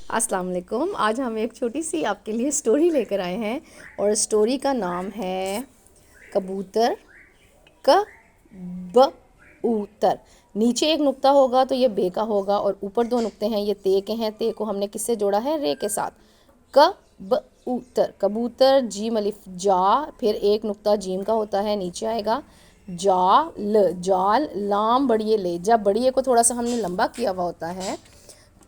अस्सलाम वालेकुम। आज हम एक छोटी सी आपके लिए स्टोरी लेकर आए हैं और स्टोरी का नाम है कबूतर कबूतर। नीचे एक नुक्ता होगा तो ये बे का होगा और ऊपर दो नुक्ते हैं, ये ते के हैं। ते को हमने किससे जोड़ा है? रे के साथ। कबूतर, कबूतर जीम अलिफ जा, फिर एक नुक्ता जीम का होता है, नीचे आएगा जाल, जाल लाम बड़िए ले। जब बड़िए को थोड़ा सा हमने लंबा किया हुआ होता है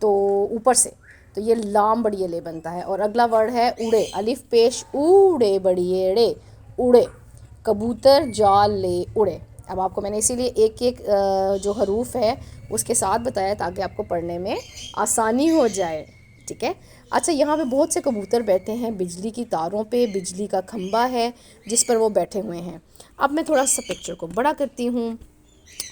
तो ऊपर से, तो ये लाम बड़िए ले बनता है। और अगला वर्ड है उड़े, अलिफ पेश उड़े बड़िएड़े, उड़े। कबूतर जाल ले उड़े। अब आपको मैंने इसीलिए एक एक जो हरूफ है उसके साथ बताया ताकि आपको पढ़ने में आसानी हो जाए, ठीक है। अच्छा, यहाँ पे बहुत से कबूतर बैठे हैं बिजली की तारों पे। बिजली का खंबा है जिस पर वो बैठे हुए हैं। अब मैं थोड़ा सा पिक्चर को बड़ा करती हूँ।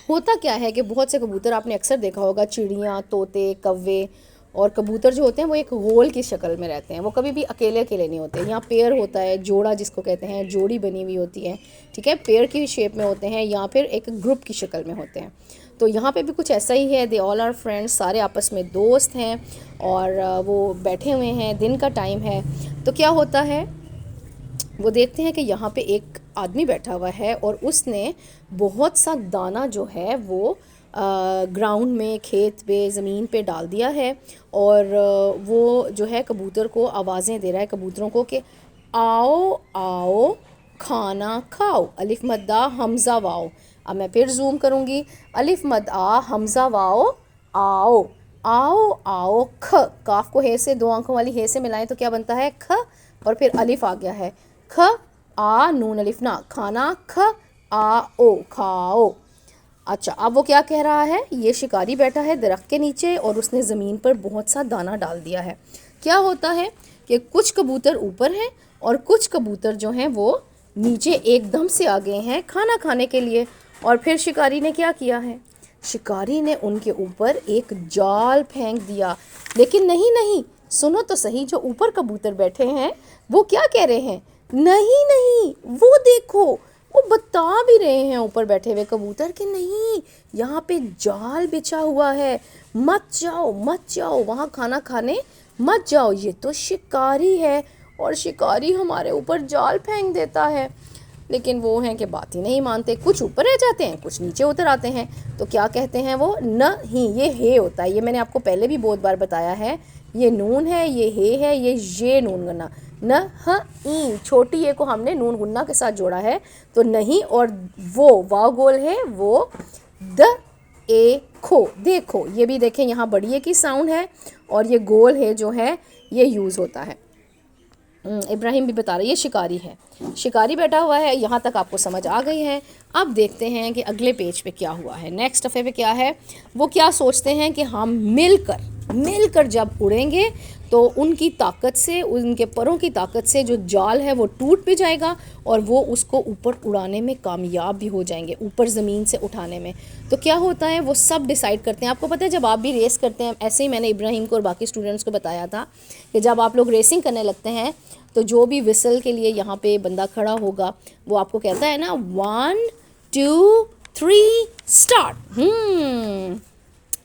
होता क्या है कि बहुत से कबूतर आपने अक्सर देखा होगा, चिड़ियाँ, तोते, कौवे और कबूतर जो होते हैं वो एक गोल की शक्ल में रहते हैं। वो कभी भी अकेले अकेले नहीं होते। यहाँ पेयर होता है, जोड़ा जिसको कहते हैं, जोड़ी बनी हुई होती है, ठीक है। पेयर की शेप में होते हैं या फिर एक ग्रुप की शक्ल में होते हैं। तो यहाँ पे भी कुछ ऐसा ही है। दे ऑल आर फ्रेंड्स, सारे आपस में दोस्त हैं और वो बैठे हुए हैं, दिन का टाइम है। तो क्या होता है, वो देखते हैं कि यहाँ पे एक आदमी बैठा हुआ है और उसने बहुत सा दाना जो है वो ग्राउंड में, खेत पे, ज़मीन पे डाल दिया है। और वो जो है कबूतर को आवाज़ें दे रहा है, कबूतरों को, कि आओ आओ खाना खाओ। अलिफ मद्दा हमज़ा वाओ। अब मैं फिर जूम करूँगी। अलिफ मद आ हमज़ा वाओ आओ, आओ आओ ख। काफ को हे से, दो आंखों वाली हे से मिलाएं तो क्या बनता है? ख। और फिर अलिफ आ गया है, ख आ नून अलिफ ना, खाना ख आ ओ खाओ। अच्छा, अब वो क्या कह रहा है? ये शिकारी बैठा है दरख्त के नीचे और उसने ज़मीन पर बहुत सा दाना डाल दिया है। क्या होता है कि कुछ कबूतर ऊपर हैं और कुछ कबूतर जो हैं वो नीचे एकदम से आ गए हैं खाना खाने के लिए। और फिर शिकारी ने क्या किया है? शिकारी ने उनके ऊपर एक जाल फेंक दिया। लेकिन नहीं नहीं, सुनो तो सही, जो ऊपर कबूतर बैठे हैं वो क्या कह रहे हैं? नहीं नहीं, वो देखो, वो बता भी रहे हैं ऊपर बैठे हुए कबूतर कि नहीं, यहाँ पे जाल बिछा हुआ है, मत जाओ मत जाओ वहाँ खाना खाने, मत जाओ, ये तो शिकारी है और शिकारी हमारे ऊपर जाल फेंक देता है। लेकिन वो हैं कि बात ही नहीं मानते। कुछ ऊपर रह जाते हैं, कुछ नीचे उतर आते हैं। तो क्या कहते हैं वो? नहीं, ये हे होता है। ये मैंने आपको पहले भी बहुत बार बताया है। ये नून है, ये हे है, ये नून गुन्ना, न ह ई, छोटी ए को हमने नून गुन्ना के साथ जोड़ा है तो नहीं। और वो वाव गोल है, वो द ए खो, देखो। ये भी देखें, यहाँ बड़ी ए की साउंड है और ये गोल है जो है ये यूज़ होता है। इब्राहिम भी बता रहा है ये शिकारी है, शिकारी बैठा हुआ है। यहाँ तक आपको समझ आ गई है। अब देखते हैं कि अगले पेज पे क्या हुआ है, नेक्स्ट दफ़े पे क्या है। वो क्या सोचते हैं कि हम मिलकर मिलकर जब उड़ेंगे तो उनकी ताकत से, उनके परों की ताकत से जो जाल है वो टूट भी जाएगा और वो उसको ऊपर उड़ाने में कामयाब भी हो जाएंगे, ऊपर ज़मीन से उठाने में। तो क्या होता है, वो सब डिसाइड करते हैं। आपको पता है जब आप भी रेस करते हैं, ऐसे ही मैंने इब्राहिम को और बाकी स्टूडेंट्स को बताया था कि जब आप लोग रेसिंग करने लगते हैं तो जो भी विसल के लिए यहाँ पे बंदा खड़ा होगा वो आपको कहता है ना, 1 2 3 स्टार्ट।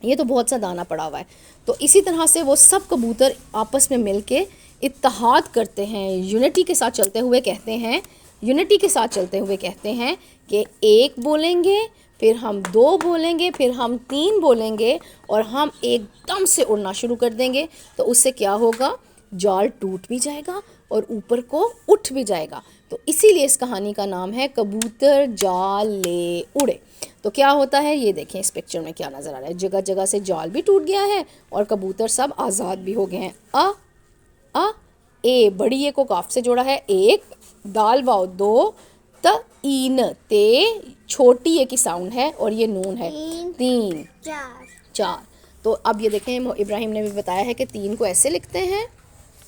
ये तो बहुत सा दाना पड़ा हुआ है। तो इसी तरह से वो सब कबूतर आपस में मिलके इत्तेहाद करते हैं, यूनिटी के साथ चलते हुए कहते हैं, यूनिटी के साथ चलते हुए कहते हैं कि एक बोलेंगे, फिर हम दो बोलेंगे, फिर हम तीन बोलेंगे और हम एकदम से उड़ना शुरू कर देंगे। तो उससे क्या होगा? जाल टूट भी जाएगा और ऊपर को उठ भी जाएगा। तो इसीलिए इस कहानी का नाम है कबूतर जाल ले उड़े। तो क्या होता है ये देखें, इस पिक्चर में क्या नज़र आ रहा है। जगह जगह से जाल भी टूट गया है और कबूतर सब आज़ाद भी हो गए हैं। अ ए, बड़ी ए को काफ से जोड़ा है, एक, दाल वाओ दो, त ईन ते, छोटी ए की साउंड है और ये नून है, तीन चार। तो अब ये देखें, इब्राहिम ने भी बताया है कि तीन को ऐसे लिखते हैं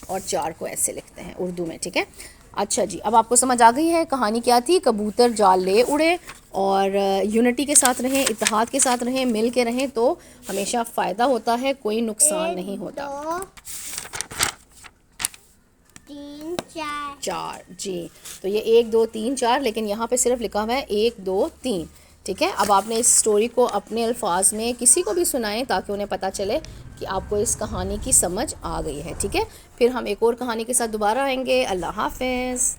और चार को ऐसे लिखते हैं उर्दू में, ठीक है। अच्छा जी, अब आपको समझ आ गई है कहानी क्या थी। कबूतर जाल ले उड़े और यूनिटी के साथ रहें, इत्तेहाद के साथ रहें, मिल के रहें तो हमेशा फ़ायदा होता है, कोई नुकसान नहीं होता। 2 3 4 चार जी। तो ये 1 2 3 4, लेकिन यहाँ पे सिर्फ लिखा हुआ है 1 2 3, ठीक है। अब आपने इस स्टोरी को अपने अल्फाज में किसी को भी सुनाएं ताकि उन्हें पता चले कि आपको इस कहानी की समझ आ गई है। ठीक है, फिर हम एक और कहानी के साथ दोबारा आएंगे। अल्लाह हाफ़िज़।